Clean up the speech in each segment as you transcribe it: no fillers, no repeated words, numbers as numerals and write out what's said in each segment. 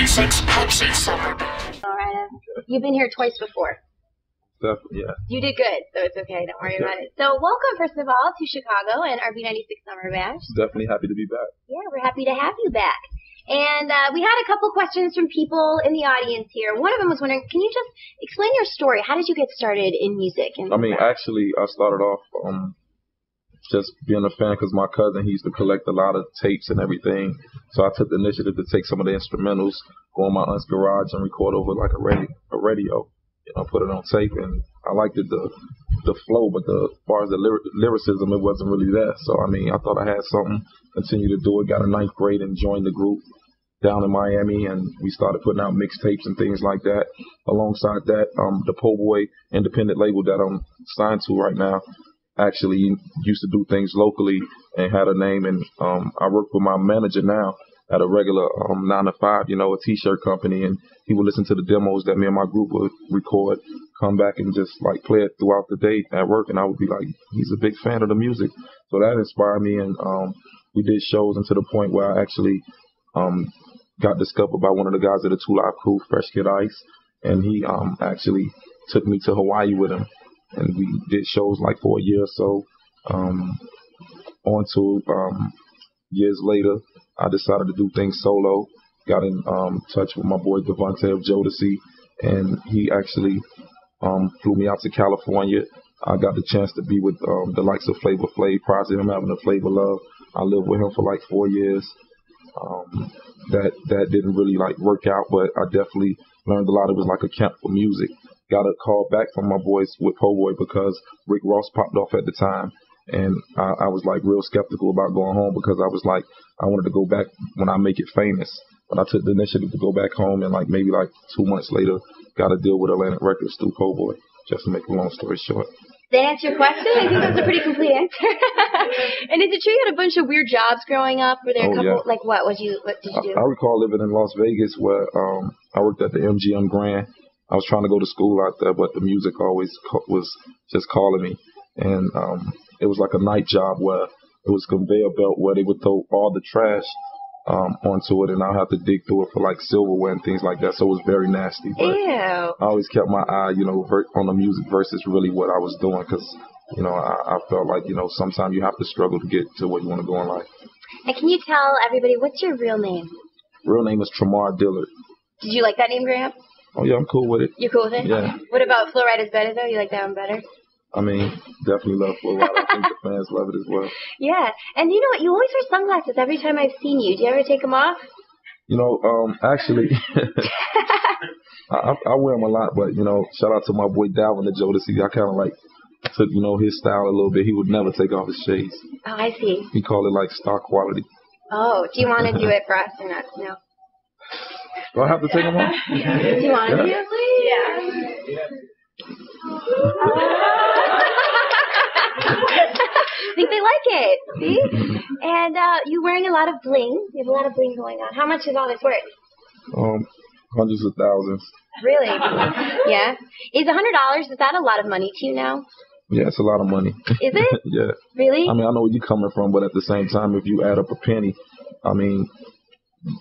All right. You've been here twice before. Definitely, yeah. You did good, so it's okay. Don't worry about it. So welcome, first of all, to Chicago and our B96 Summer Bash. Definitely happy to be back. Yeah, we're happy to have you back. And we had a couple questions from people in the audience here. One of them was wondering, can you just explain your story? How did you get started in music? Actually, I started off just being a fan because my cousin, he used to collect a lot of tapes and everything. So I took the initiative to take some of the instrumentals, go in my aunt's garage and record over like a radio, put it on tape. And I liked it, the flow, but as far as the lyricism, it wasn't really that. So, I thought I had something, continued to do it, got a 9th grade and joined the group down in Miami, and we started putting out mixtapes and things like that. Alongside that, the Po' Boy independent label that I'm signed to right now actually used to do things locally and had a name, and I work with my manager now at a regular 9 to 5, a t-shirt company, and he would listen to the demos that me and my group would record, come back and just like play it throughout the day at work, and I would be like, he's a big fan of the music. So that inspired me, and we did shows, and to the point where I actually got discovered by one of the guys at the 2 Live crew, Fresh Kid Ice, and he actually took me to Hawaii with him, and we did shows like for a year or so. On to years later, I decided to do things solo. Got in touch with my boy Devontae of Jodeci, and he actually flew me out to California. I got the chance to be with the likes of Flavor Flav, prior to him having a Flavor Love. I lived with him for like 4 years. That didn't really like work out, but I definitely learned a lot. It was like a camp for music. Got a call back from my boys with Po' Boy because Rick Ross popped off at the time. And I was like real skeptical about going home because I was like, I wanted to go back when I make it famous. But I took the initiative to go back home, and like maybe like 2 months later, got a deal with Atlantic Records through Po' Boy, just to make a long story short. Did that answer your question? I think that's a pretty complete answer. And is it true you had a bunch of weird jobs growing up? Were there a couple, like what did you do? I recall living in Las Vegas where I worked at the MGM Grand. I was trying to go to school out there, but the music always was just calling me. And it was like a night job where it was a conveyor belt where they would throw all the trash onto it, and I'd have to dig through it for like silverware and things like that. So it was very nasty. But ew. I always kept my eye, on the music versus really what I was doing, because, I felt like, sometimes you have to struggle to get to where you want to go in life. And can you tell everybody, what's your real name? Real name is Tremar Dillard. Did you like that name growing up? Oh, yeah, I'm cool with it. You're cool with it? Yeah. What about Flo Rida's better, though? You like that one better? Definitely love Flo Rida. I think the fans love it as well. Yeah. And you know what? You always wear sunglasses every time I've seen you. Do you ever take them off? Actually, I wear them a lot, but, shout out to my boy Dalvin at Jodeci. I kind of like took, his style a little bit. He would never take off his shades. Oh, I see. He called it like stock quality. Oh, do you want to do it for us or not? No. Do I have to take them off? Do you want to? Yeah. I think they like it. See? And you're wearing a lot of bling. You have a lot of bling going on. How much is all this worth? Hundreds of thousands. Really? Yeah. Is $100, is that a lot of money to you now? Yeah, it's a lot of money. Is it? Yeah. Really? I know where you're coming from, but at the same time, if you add up a penny,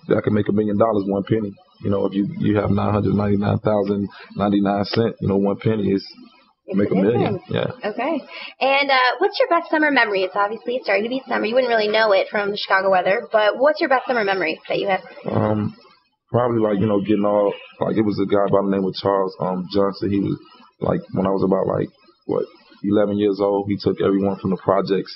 that could make $1 million, 1 penny. If you have 999,099 cents, 1 penny is make $1 million. Yeah. Okay. And what's your best summer memory? It's obviously starting to be summer. You wouldn't really know it from the Chicago weather, but what's your best summer memory that you have? Probably like, getting all, like it was a guy by the name of Charles Johnson. He was like, when I was about 11 years old, he took everyone from the projects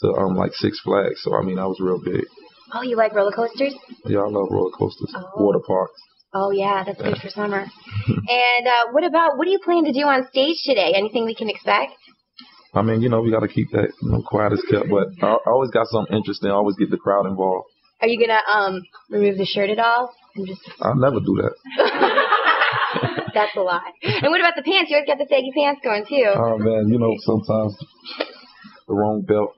to like Six Flags. So, I was real big. Oh, you like roller coasters? Yeah, I love roller coasters. Oh. Water parks. Oh, yeah, that's good for summer. And what do you plan to do on stage today? Anything we can expect? We got to keep that, quiet as kept. But I always got something interesting. I always get the crowd involved. Are you going to remove the shirt at all? I'll never do that. That's a lie. And what about the pants? You always got the saggy pants going, too. Oh, man, sometimes the wrong belt.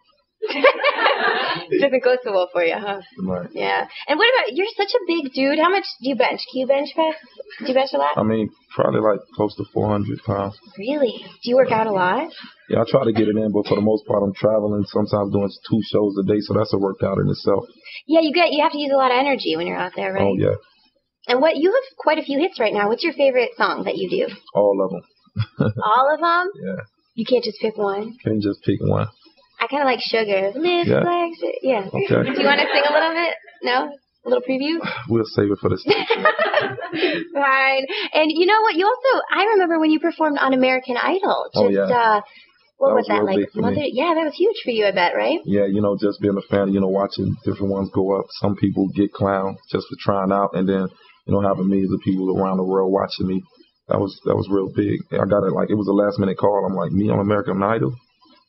It doesn't go so well for you, huh? Right. Yeah. And what about, you're such a big dude. How much do you bench? Can you bench press? Do you bench a lot? Probably like close to 400 pounds. Really? Do you work out a lot? Yeah, I try to get it in, but for the most part, I'm traveling, sometimes doing 2 shows a day, so that's a workout in itself. Yeah, you have to use a lot of energy when you're out there, right? Oh, yeah. And you have quite a few hits right now. What's your favorite song that you do? All of them. All of them? Yeah. You can't just pick one? Can't just pick one. I kind of like Sugar. Lips like shit. Yeah. Okay. Do you want to sing a little bit? No? A little preview? We'll save it for the station. Fine. And you know what? I remember when you performed on American Idol. What was that like? Yeah, that was huge for you, I bet, right? Yeah, just being a fan, watching different ones go up. Some people get clowned just for trying out, and then, having millions of people around the world watching me. That was real big. I got it it was a last minute call. I'm like, me on American Idol?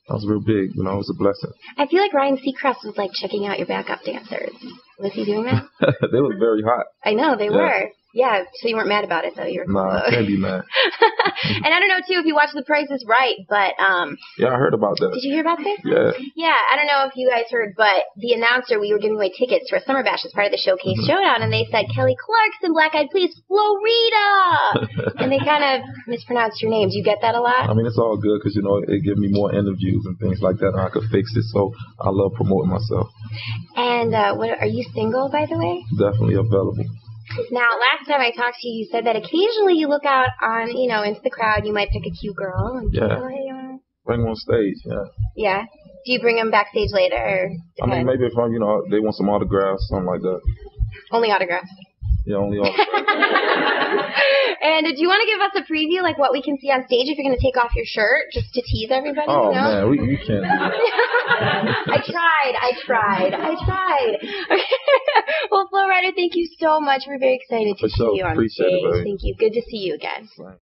That was real big. It was a blessing. I feel like Ryan Seacrest was checking out your backup dancers. Was he doing that? They were very hot. I know, they were. Yeah, so you weren't mad about it, though. You were cool. Nah, I can't be mad. And I don't know, too, if you watched The Price is Right, but... yeah, I heard about that. Did you hear about this? Yeah. Yeah, I don't know if you guys heard, but the announcer, we were giving away tickets for SummerBash as part of the Showcase Showdown, and they said, Kelly Clarkson, Black Eyed Peas, Flo Rida! And they kind of mispronounced your name. Do you get that a lot? I mean, it's all good because, it gives me more interviews and things like that, and I could fix it, so I love promoting myself. And are you single, by the way? Definitely available. Now, last time I talked to you, you said that occasionally you look out on, into the crowd, you might pick a cute girl. And bring them on stage, yeah. Yeah? Do you bring them backstage later? Or I mean, maybe if they want some autographs, something like that. Only autographs? Yeah, only autographs. And do you want to give us a preview, what we can see on stage if you're going to take off your shirt, just to tease everybody? Oh, man, we can't do that. I tried. Okay. Well, Flo Rida, thank you so much. We're very excited to see you on stage. Thank you. Good to see you again. Right.